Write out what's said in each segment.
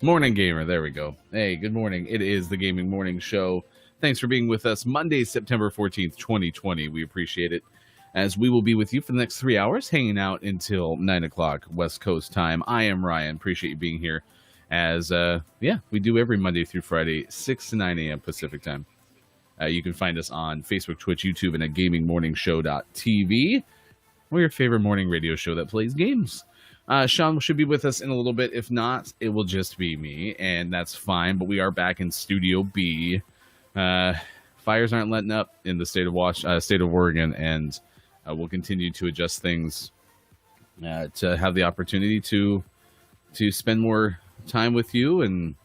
Morning Gamer, there we go. Hey, good morning. It is the Gaming Morning Show. Thanks for being with us Monday, September 14th, 2020. We appreciate it, as we will be with you for the next 3 hours, hanging out until 9 o'clock West Coast time. I am Ryan. Appreciate you being here, as, we do every Monday through Friday, 6 to 9 a.m. Pacific time. You can find us on Facebook, Twitch, YouTube, and at gamingmorningshow.tv, or your favorite morning radio show that plays games. Sean should be with us in a little bit. If not, it will just be me, and that's fine. But we are back in Studio B. Fires aren't letting up in the state of Oregon, and we'll continue to adjust things to have the opportunity to spend more time with you, and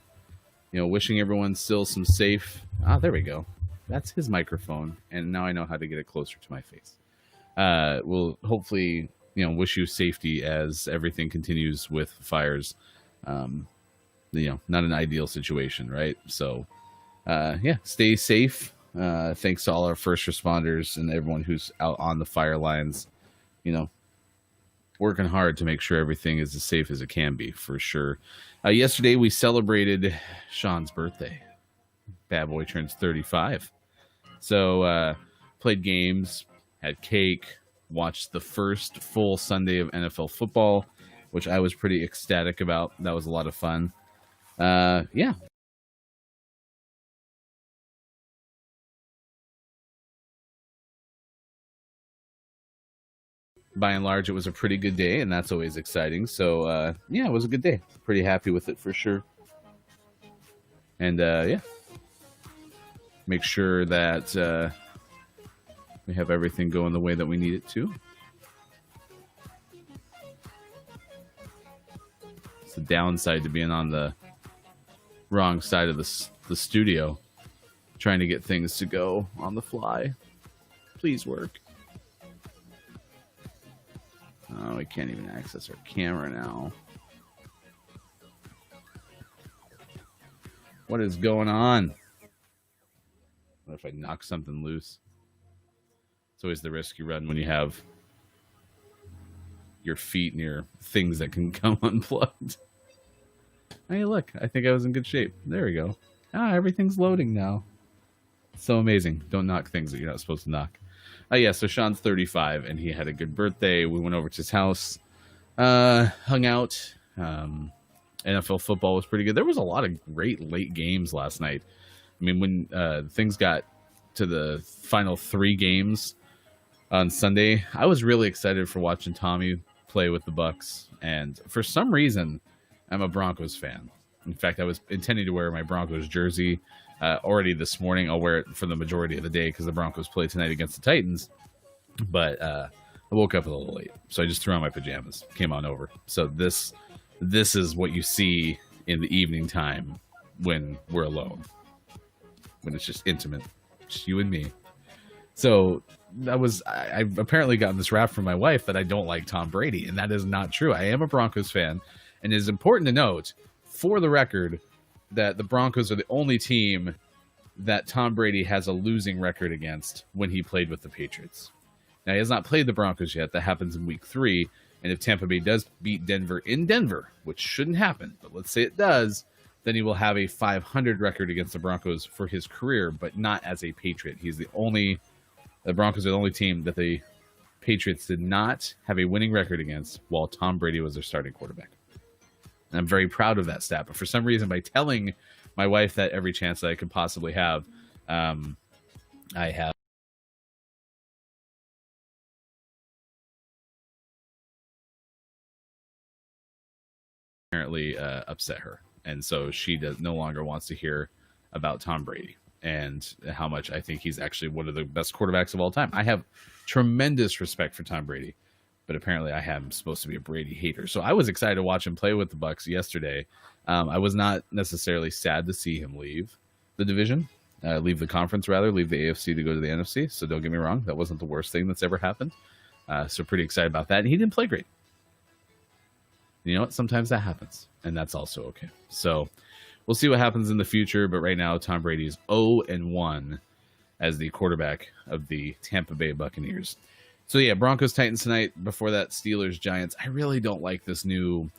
wishing everyone still some safe. There we go. That's his microphone, and now I know how to get it closer to my face. We'll hopefully wish you safety as everything continues with fires. Not an ideal situation, right? So, stay safe. Thanks to all our first responders and everyone who's out on the fire lines, working hard to make sure everything is as safe as it can be, for sure. Yesterday, we celebrated Sean's birthday. Bad boy turns 35. So, played games, had cake, watched the first full Sunday of NFL football, which I was pretty ecstatic about. That was a lot of fun. By and large, it was a pretty good day, and that's always exciting. So, it was a good day. Pretty happy with it, for sure. And, make sure that we have everything going the way that we need it to. It's the downside to being on the wrong side of the studio, trying to get things to go on the fly. Please work. Oh, we can't even access our camera now. What is going on? What if I knock something loose? It's always the risk you run when you have your feet near things that can come unplugged. Hey, look, I think I was in good shape. There we go. Everything's loading now. So amazing. Don't knock things that you're not supposed to knock. So Sean's 35, and he had a good birthday. We went over to his house, hung out. NFL football was pretty good. There was a lot of great late games last night. I mean, when things got to the final 3 games on Sunday, I was really excited for watching Tommy play with the Bucks, and for some reason, I'm a Broncos fan. In fact, I was intending to wear my Broncos jersey already this morning. I'll wear it for the majority of the day because the Broncos play tonight against the Titans, but I woke up a little late, so I just threw on my pajamas, came on over. So this is what you see in the evening time when we're alone, when it's just intimate, just you and me. So I've apparently gotten this rap from my wife that I don't like Tom Brady, and that is not true. I am a Broncos fan, and it is important to note, for the record, that the Broncos are the only team that Tom Brady has a losing record against when he played with the Patriots. Now, he has not played the Broncos yet. That happens in week 3, and if Tampa Bay does beat Denver in Denver, which shouldn't happen, but let's say it does, then he will have a 500 record against the Broncos for his career, but not as a Patriot. The Broncos are the only team that the Patriots did not have a winning record against while Tom Brady was their starting quarterback. And I'm very proud of that stat. But for some reason, by telling my wife that every chance that I could possibly have, I have apparently upset her. And so she no longer wants to hear about Tom Brady and how much I think he's actually one of the best quarterbacks of all time. I have tremendous respect for Tom Brady, but apparently I am supposed to be a Brady hater. So I was excited to watch him play with the Bucks yesterday. I was not necessarily sad to see him leave the division, leave the conference rather, leave the AFC to go to the NFC. So don't get me wrong, that wasn't the worst thing that's ever happened. So pretty excited about that. And he didn't play great. You know what? Sometimes that happens, and that's also okay. So we'll see what happens in the future, but right now Tom Brady is 0-1 as the quarterback of the Tampa Bay Buccaneers. So yeah, Broncos Titans tonight. Before that, Steelers Giants. I really don't like this new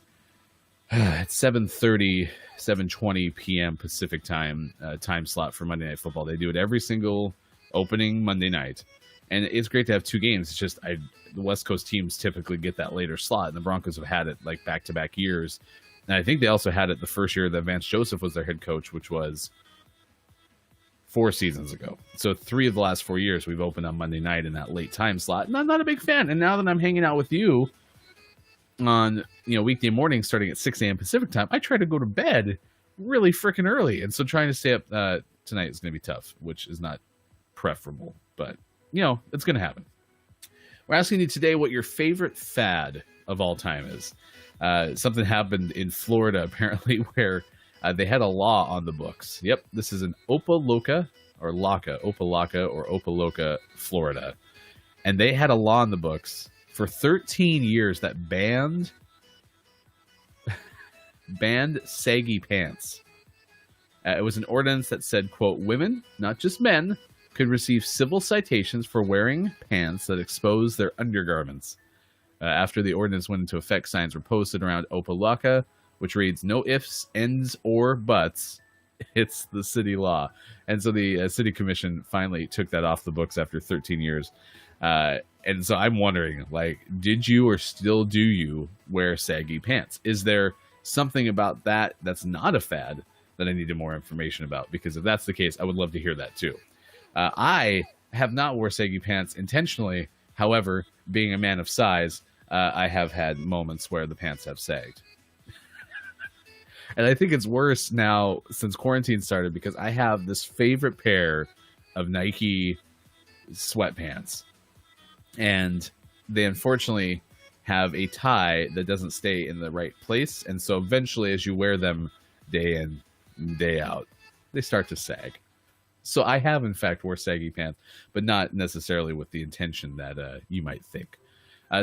It's 7:30, 7:20 p.m. Pacific time time slot for Monday Night Football. They do it every single opening Monday night, and it's great to have two games. It's just the West Coast teams typically get that later slot, and the Broncos have had it like back-to-back years. And I think they also had it the first year that Vance Joseph was their head coach, which was 4 seasons ago. So 3 of the last 4 years we've opened on Monday night in that late time slot, and I'm not a big fan. And now that I'm hanging out with you on weekday mornings starting at 6 a.m. Pacific time, I try to go to bed really freaking early, and so trying to stay up tonight is going to be tough, which is not preferable, but it's going to happen. We're asking you today what your favorite fad of all time is. Something happened in Florida apparently where they had a law on the books. Yep, this is in Opelika, Florida, and they had a law on the books for 13 years that banned saggy pants. It was an ordinance that said, quote, women, not just men, could receive civil citations for wearing pants that expose their undergarments. After the ordinance went into effect, signs were posted around Opelika, which reads, no ifs, ends, or buts. It's the city law. And so the city commission finally took that off the books after 13 years. And so I'm wondering, did you or still do you wear saggy pants? Is there something about that that's not a fad that I needed more information about? Because if that's the case, I would love to hear that too. I have not wore saggy pants intentionally. However, being a man of size, I have had moments where the pants have sagged. And I think it's worse now since quarantine started because I have this favorite pair of Nike sweatpants. And they unfortunately have a tie that doesn't stay in the right place. And so eventually, as you wear them day in, day out, they start to sag. So I have, in fact, wore saggy pants, but not necessarily with the intention that you might think.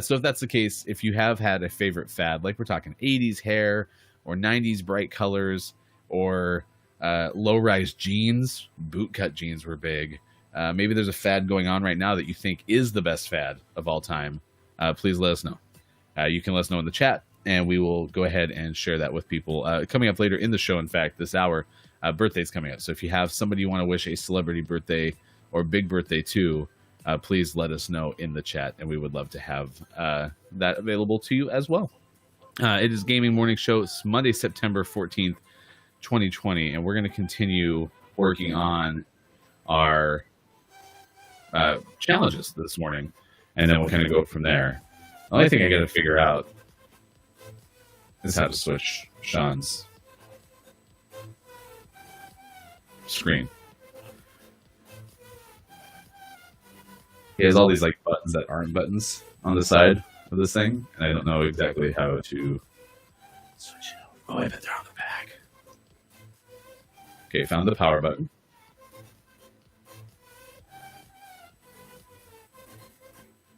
So if that's the case, if you have had a favorite fad, like we're talking 80s hair or 90s bright colors or low-rise jeans, bootcut jeans were big. Maybe there's a fad going on right now that you think is the best fad of all time. Please let us know. You can let us know in the chat, and we will go ahead and share that with people. Coming up later in the show, in fact, this hour, birthday's coming up. So if you have somebody you want to wish a celebrity birthday or big birthday to, please let us know in the chat, and we would love to have that available to you as well. It is Gaming Morning Show. It's Monday, September 14th, 2020, and we're going to continue working on our challenges this morning, and then we'll kind of go from there. The only thing I got to figure out is how to switch Sean's screen. He has all these buttons that aren't buttons on the side of this thing, and I don't know exactly how to switch it over. Oh, I bet they're on the back. Okay, found the power button.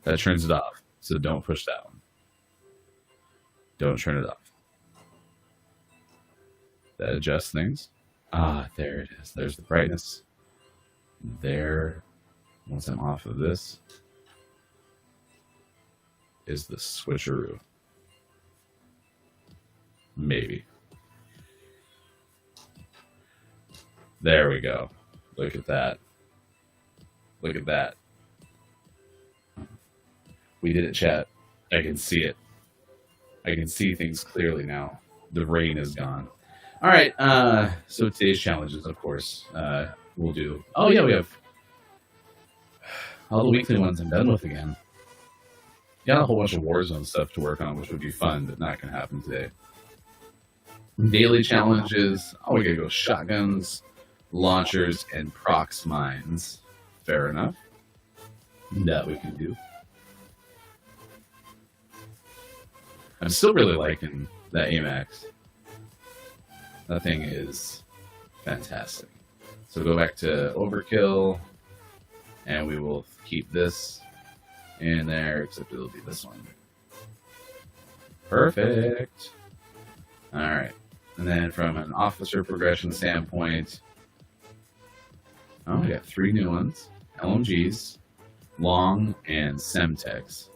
That turns it off, so don't push that one. Don't turn it off. That adjusts things. Ah, there it is. There's the brightness. There, once I'm off of this, is the switcheroo. Maybe. There we go. Look at that. Look at that. We did it, chat. I can see it. I can see things clearly now. The rain is gone. All right. So today's challenges, of course, we'll do. Oh, yeah, we have all the weekly ones I'm done with again. Got a whole bunch of Warzone stuff to work on, which would be fun, but not going to happen today. Daily challenges. Oh, we got to go shotguns, launchers, and prox mines. Fair enough. That we can do. I'm still really liking that AMAX. That thing is fantastic. So go back to Overkill, and we will keep this in there, except it'll be this one. Perfect. All right. And then from an officer progression standpoint, we got 3 new ones. LMGs, Long, and Semtex.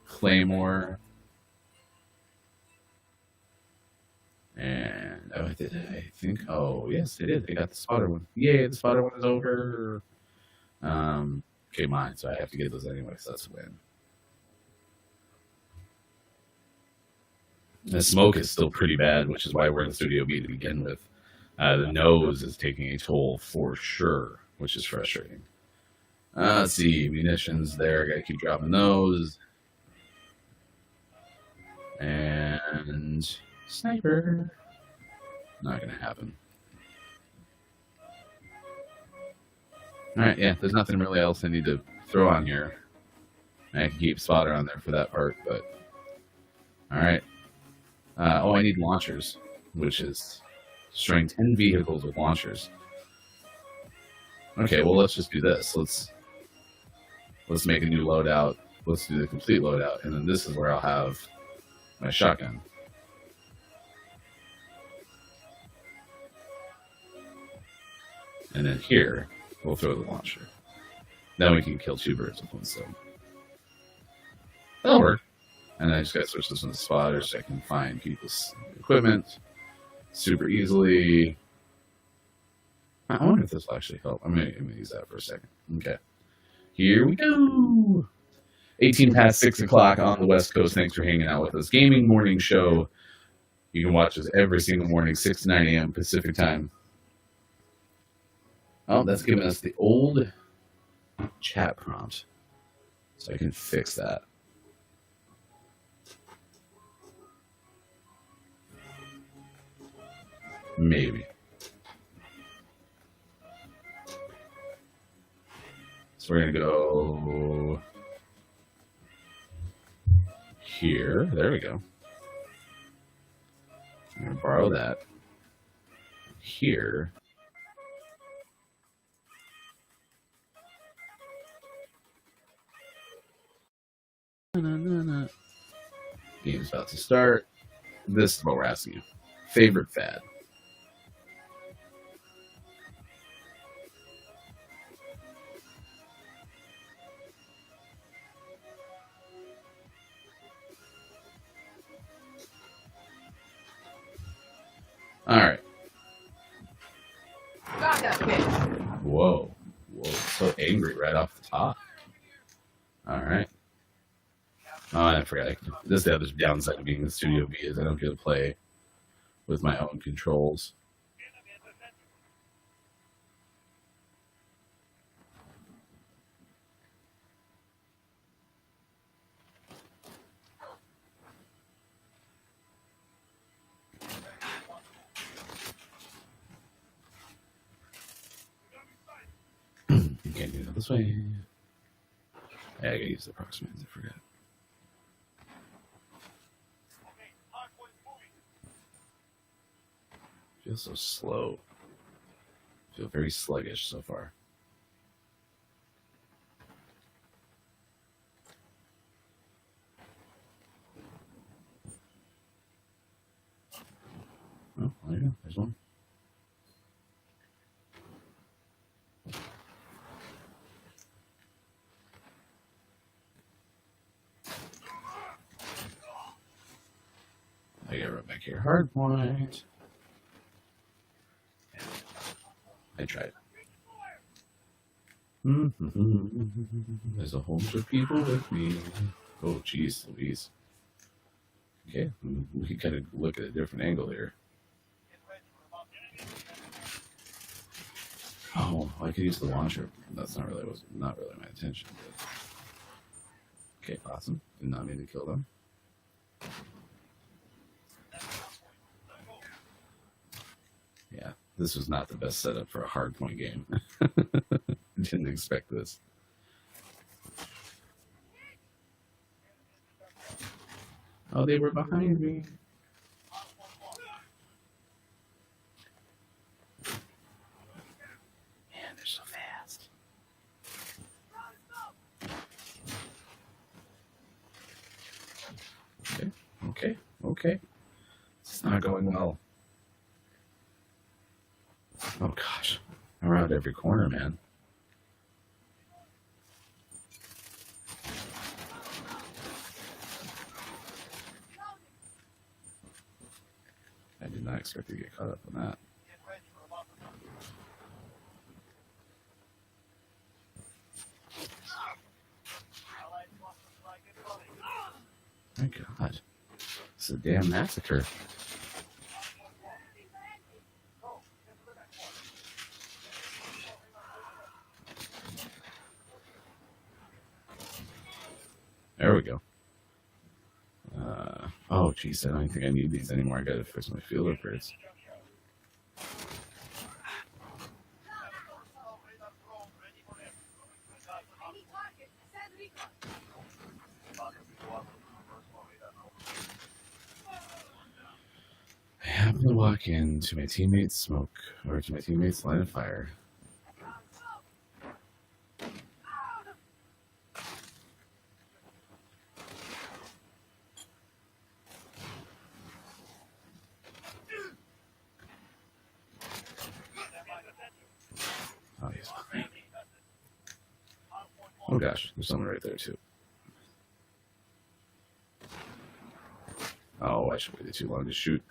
Claymore. And oh, I think. Oh, yes, they did. They got the spotter one. Yay, the spotter one is over. Okay, mine. So I have to get those anyway. So that's a win. The smoke is still pretty bad, which is why we're in Studio B to begin with. The nose is taking a toll for sure, which is frustrating. Let's see, munitions there. Gotta keep dropping those. And sniper. Not gonna happen. Alright, yeah, there's nothing really else I need to throw on here. I can keep spotter on there for that part, but alright. Oh, I need launchers, which is destroying 10 vehicles with launchers. Okay, well, let's just do this. Let's make a new loadout. Let's do the complete loadout, and then this is where I'll have my shotgun. And then here, we'll throw the launcher. Then we can kill 2 birds with 1 stone. That'll work. And I just gotta switch this one to spotter so I can find people's equipment super easily. I wonder if this will actually help. I'm gonna use that for a second. Okay. Here we go. 18 past 6 o'clock on the West Coast. Thanks for hanging out with us. Gaming morning show. You can watch us every single morning, 6 to 9 a.m. Pacific time. Oh, that's giving us the old chat prompt. So I can fix that. Maybe. So we're going to go here. There we go. I'm going to borrow that. Here. Game's about to start. This is what we're asking you. Favorite fad? All right. Got that bitch. Whoa. So angry right off the top. All right. Oh, I forgot. This is the other downside of being in the Studio B is I don't get to play with my own controls. You can't do that this way. Yeah, I gotta use the approximates. I forgot. Feels so slow. Feel very sluggish so far. Oh, there you go. There's one. I get right back here. Hard point. I tried. There's a whole bunch of people with me. Oh, jeez, Louise. Okay, we can kind of look at a different angle here. Oh, I could use the launcher. That's not really my intention. But... Okay, awesome. Did not mean to kill them. Yeah, this was not the best setup for a hardpoint game. Didn't expect this. Oh, they were behind me. Man, they're so fast. Okay. It's not going well. Oh gosh, around every corner, man. I did not expect to get caught up on that. My God. It's a damn massacre. There we go. Oh, geez, I don't think I need these anymore. I gotta fix my field upgrades. I happen to walk into my teammates' smoke, or to my teammates' line of fire. Oh, he's behind me. Oh gosh, there's someone right there too. Oh, I should wait too long to shoot.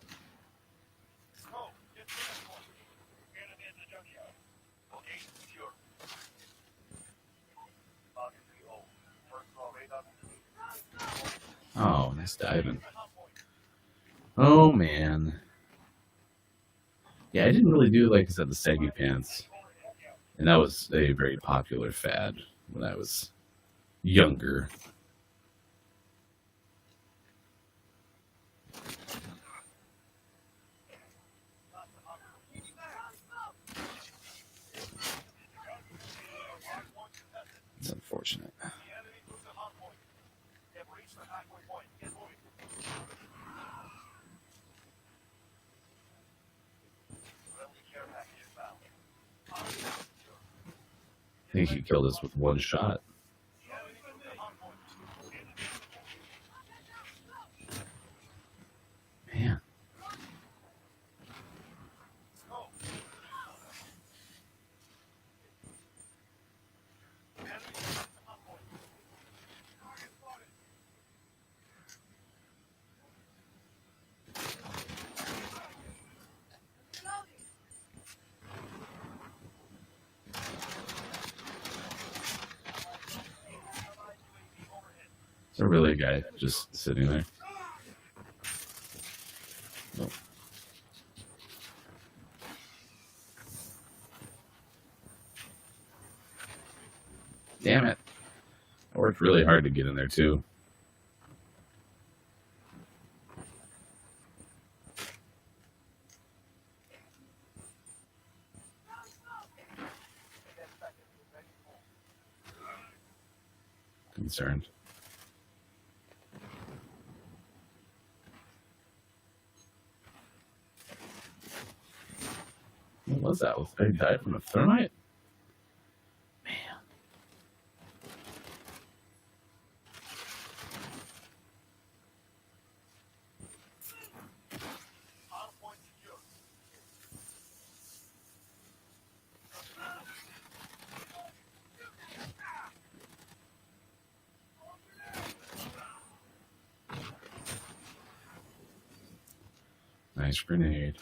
Oh, nice diving. Oh man. Yeah, I didn't really do, like I said, the saggy pants. And that was a very popular fad when I was younger. It's unfortunate. I think he killed us with one shot. Man. Is there really a guy just sitting there? Nope. Damn it. I worked really hard to get in there too. Concerned. What was that? I died from a thermite? Man. Nice grenade.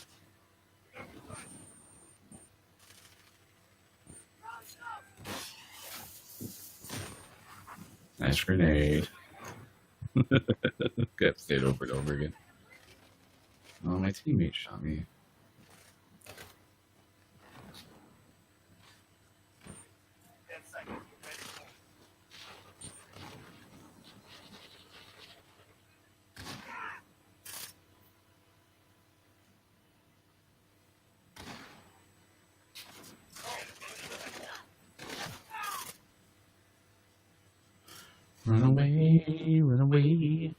Nice grenade. Got stayed over and over again. Oh, my teammate shot me. Run away, run away.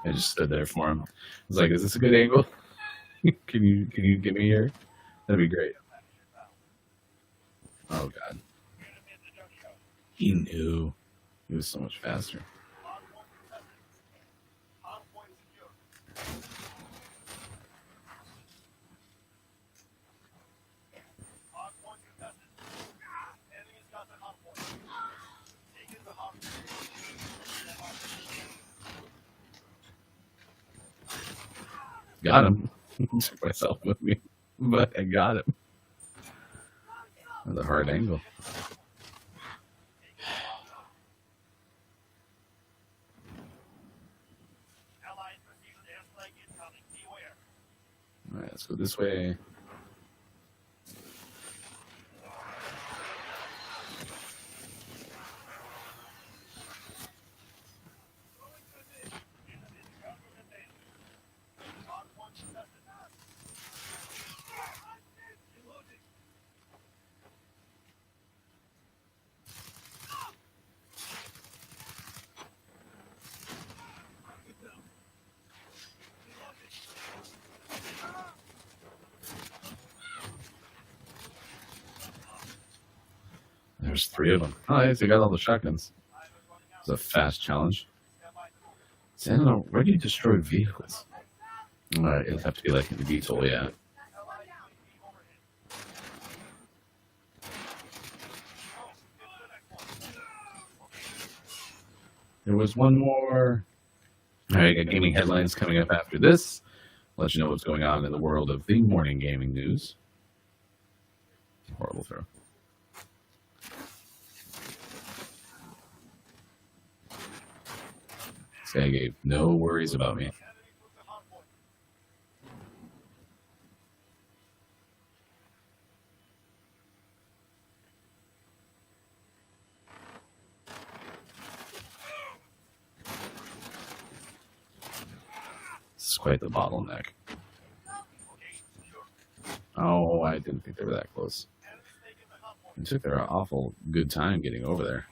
I just stood there for him. I was like, "Is this a good angle? Can you get me here? That'd be great." Oh God, he knew. He was so much faster. Got him. Took myself with me, but I got him. That was a hard angle. All right, let's go this way. There's 3 of them. Oh, I got all the shotguns. It's a fast challenge. Santa, where do you destroy vehicles? It'll have to be like in the VTOL, yeah. There was one more. All right, got gaming headlines coming up after this. Let you know what's going on in the world of the morning gaming news. Horrible throw. Saggy, no worries about me. This is quite the bottleneck. Oh, I didn't think they were that close. They took their awful good time getting over there.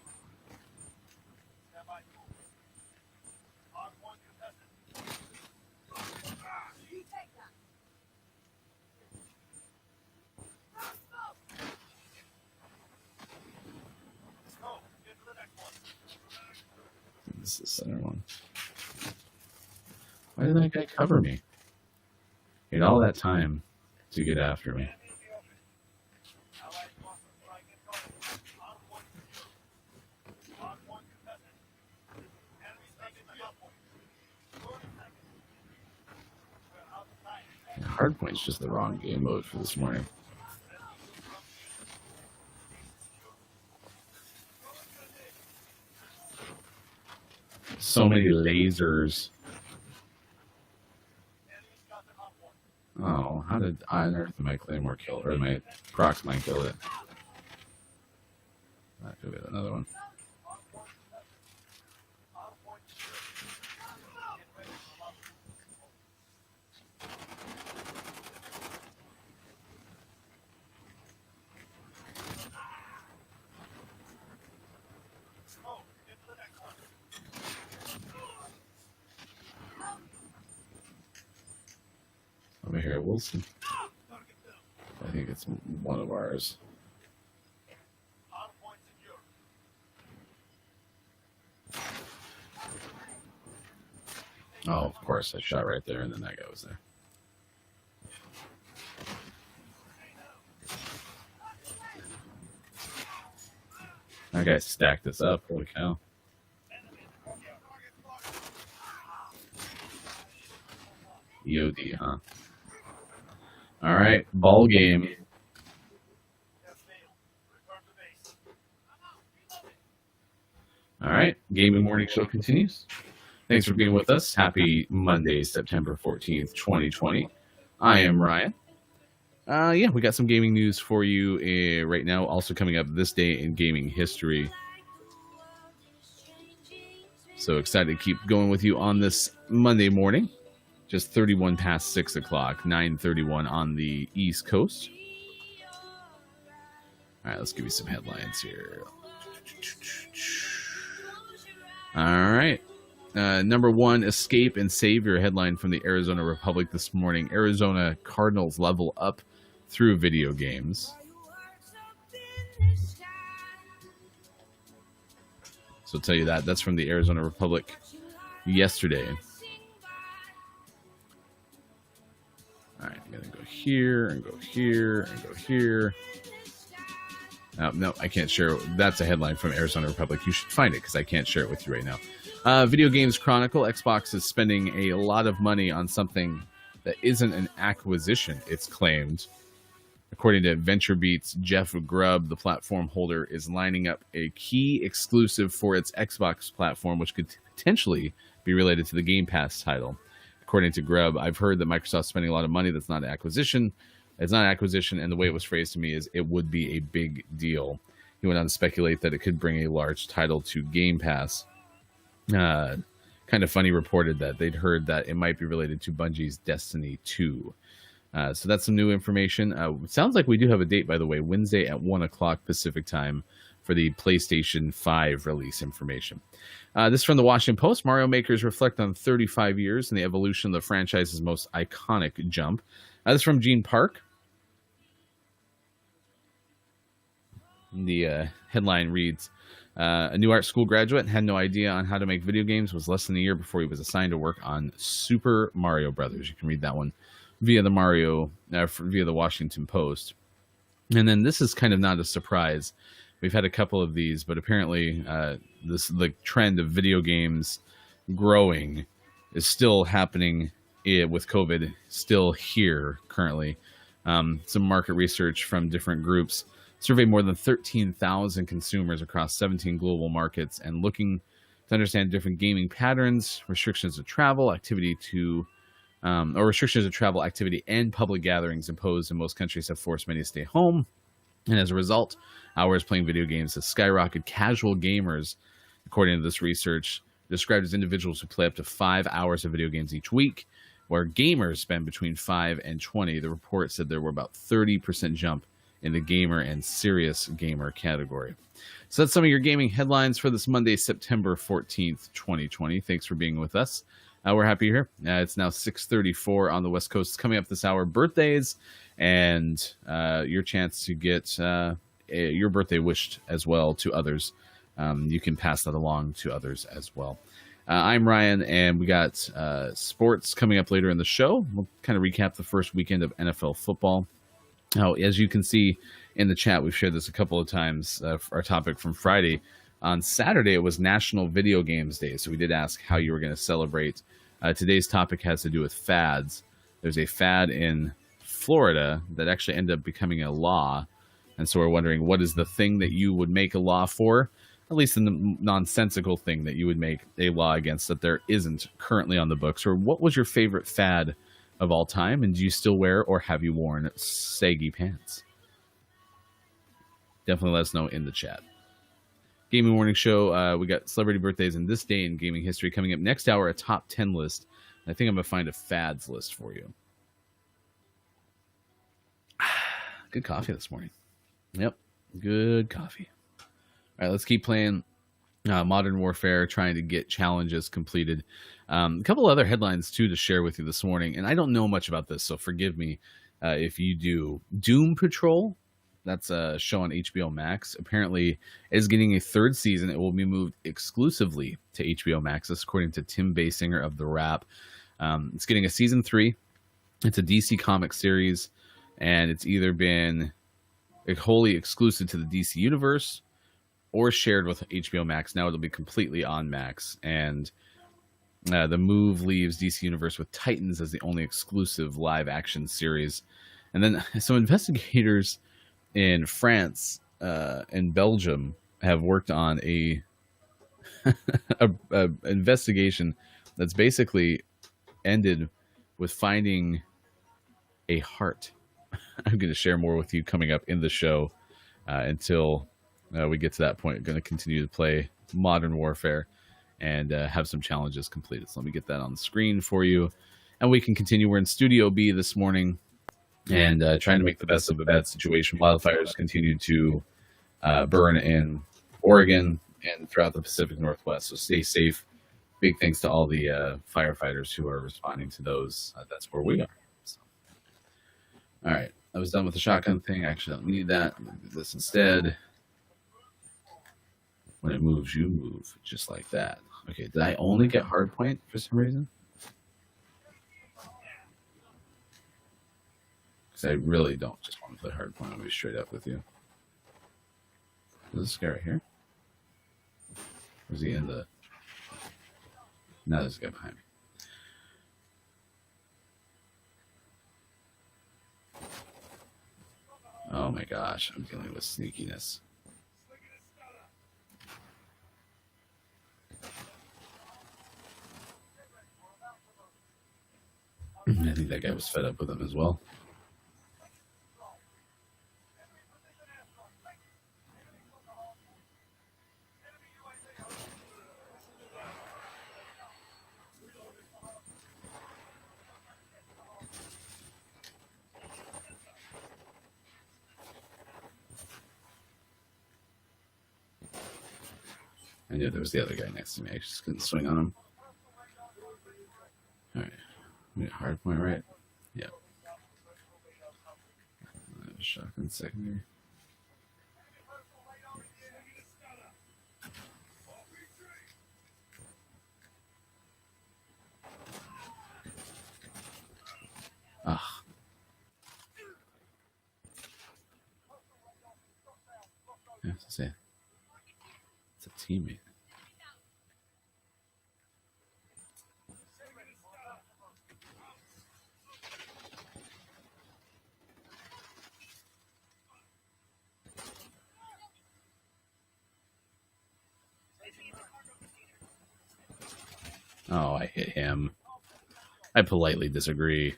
This is the center one. Why did that guy cover me? He had all that time to get after me. Hardpoint's just the wrong game mode for this morning. So many lasers. Oh, how did on earth my Claymore kill it? Or my Proxmine kill it? I could get another one. Over here, Wilson. I think it's one of ours. Oh, of course, I shot right there, and then that guy was there. That guy stacked us up. Holy cow. EOD, huh? All right, ball game. All right, Gaming Morning Show continues. Thanks for being with us. Happy Monday, September 14th, 2020. I am Ryan. Yeah, we got some gaming news for you right now. Also coming up this day in gaming history. So excited to keep going with you on this Monday morning. Just 31 past 6 o'clock, 9:31 on the East Coast. All right, let's give you some headlines here. All right. Number 1, escape and save your headline from the Arizona Republic this morning. Arizona Cardinals level up through video games. So I'll tell you that. That's from the Arizona Republic yesterday. All right, I'm going to go here and go here and go here. No, I can't share. That's a headline from Arizona Republic. You should find it because I can't share it with you right now. Video Games Chronicle. Xbox is spending a lot of money on something that isn't an acquisition, it's claimed. According to VentureBeat's Jeff Grubb, the platform holder is lining up a key exclusive for its Xbox platform, which could potentially be related to the Game Pass title. According to Grubb, I've heard that Microsoft's spending a lot of money that's not an acquisition. It's not an acquisition, and the way it was phrased to me is it would be a big deal. He went on to speculate that it could bring a large title to Game Pass. Kind of funny reported that they'd heard that it might be related to Bungie's Destiny 2. So that's some new information. It sounds like we do have a date, by the way, Wednesday at 1 o'clock Pacific time for the PlayStation 5 release information. This is from the Washington Post. Mario makers reflect on 35 years and the evolution of the franchise's most iconic jump. This is from Gene Park. The headline reads, a new art school graduate had no idea on how to make video games, was less than a year before he was assigned to work on Super Mario Brothers. You can read that one via the Washington Post. And then this is kind of not a surprise. We've had a couple of these, but apparently the trend of video games growing is still happening with COVID, still here currently. Some market research from different groups surveyed more than 13,000 consumers across 17 global markets and looking to understand different gaming patterns, restrictions of travel, activity, and public gatherings imposed in most countries have forced many to stay home. And as a result, hours playing video games have skyrocketed. Casual gamers, according to this research, described as individuals who play up to 5 hours of video games each week, where gamers spend between 5 and 20. The report said there were about 30% jump in the gamer and serious gamer category. So that's some of your gaming headlines for this Monday, September 14th, 2020. Thanks for being with us. We're happy you're here. It's now 6:34 on the West Coast. Coming up this hour, birthdays, and your chance to get your birthday wished as well to others. You can pass that along to others as well. I'm Ryan, and we got sports coming up later in the show. We'll kind of recap the first weekend of NFL football. Now, as you can see in the chat, we've shared this a couple of times, our topic from Friday. On Saturday, it was National Video Games Day, so we did ask how you were going to celebrate. Today's topic has to do with fads. There's a fad in Florida that actually ended up becoming a law, and so we're wondering, what is the thing that you would make a law for? At least the nonsensical thing that you would make a law against that there isn't currently on the books. Or what was your favorite fad of all time, and do you still wear or have you worn saggy pants? Definitely let us know in the chat. Gaming Morning Show, we got celebrity birthdays in this day in gaming history. Coming up next hour, a top 10 list. I think I'm going to find a fads list for you. Good coffee this morning. Yep, good coffee. All right, let's keep playing Modern Warfare, trying to get challenges completed. A couple other headlines, too, to share with you this morning. And I don't know much about this, so forgive me if you do. Doom Patrol, that's a show on HBO Max, apparently is getting a third season. It will be moved exclusively to HBO Max, this according to Tim Basinger of The Wrap. It's getting a season 3. It's a DC Comics series, and it's either been wholly exclusive to the DC universe or shared with HBO Max. Now it'll be completely on Max, and the move leaves DC Universe with Titans as the only exclusive live action series. And then some investigators in France and Belgium have worked on a investigation that's basically ended with finding a heart. I'm going to share more with you coming up in the show until we get to that point. I'm going to continue to play Modern Warfare and have some challenges completed. So let me get that on the screen for you. And we can continue. We're in Studio B this morning and trying to make the best of a bad situation. Wildfires continue to burn in Oregon and throughout the Pacific Northwest. So stay safe. Big thanks to all the firefighters who are responding to those. That's where we are. So. All right. I was done with the shotgun thing. I actually don't need that. I'm going to do this instead. When it moves, you move. Just like that. Okay, did I only get hardpoint for some reason? Because I really don't just want to play hardpoint. I'll be straight up with you. Is this guy right here? Or is he in the... No, there's a guy behind me. Oh my gosh, I'm dealing with sneakiness. I think that guy was fed up with him as well. I knew there was the other guy next to me. I just couldn't swing on him. All right. Hard point, right? Yeah. Shotgun secondary. Ah. I have to say, it's a teammate. Oh, I hit him. I politely disagree.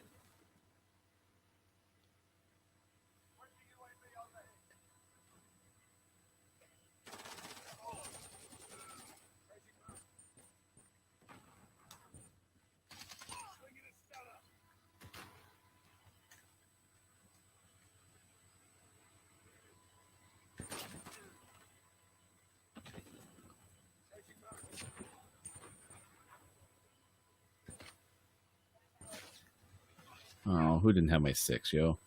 Oh, who didn't have my 6, yo?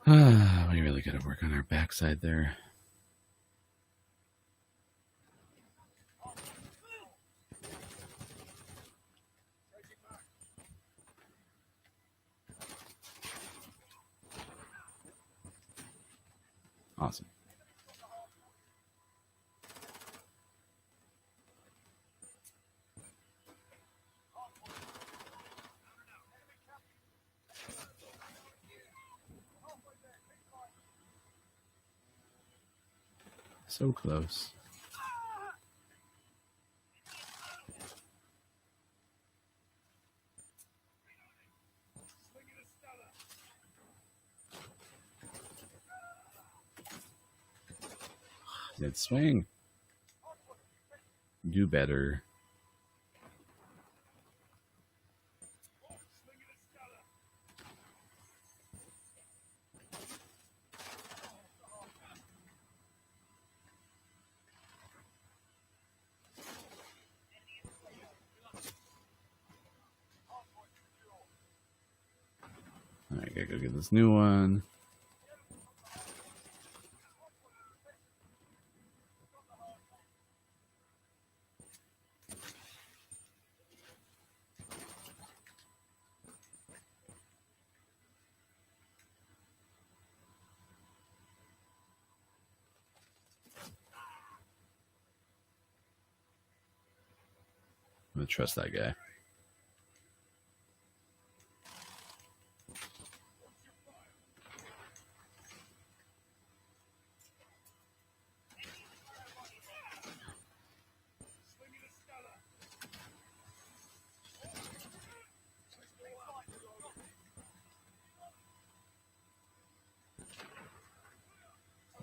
We really got to work on our backside there. Awesome. So close. Dead swing. Do better. All right, gotta go get this new one. I'm gonna trust that guy.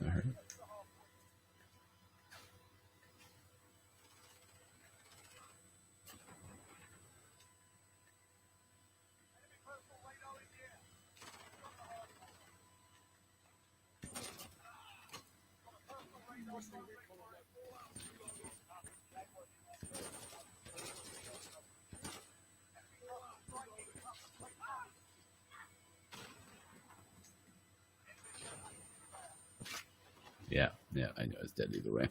That hurt. Yeah, I know it's dead either way.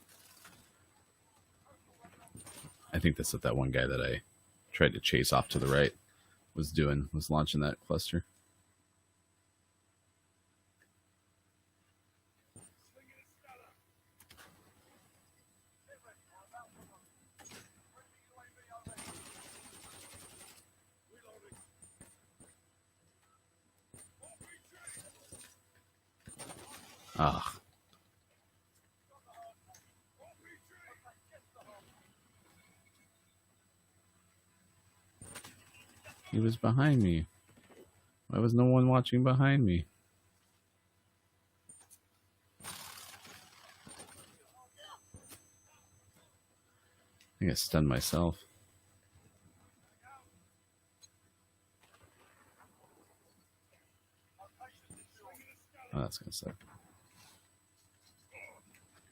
I think that's what that one guy that I tried to chase off to the right was doing, was launching that cluster. Ah. He was behind me. Why was no one watching behind me? I think I stunned myself. Oh, that's gonna suck.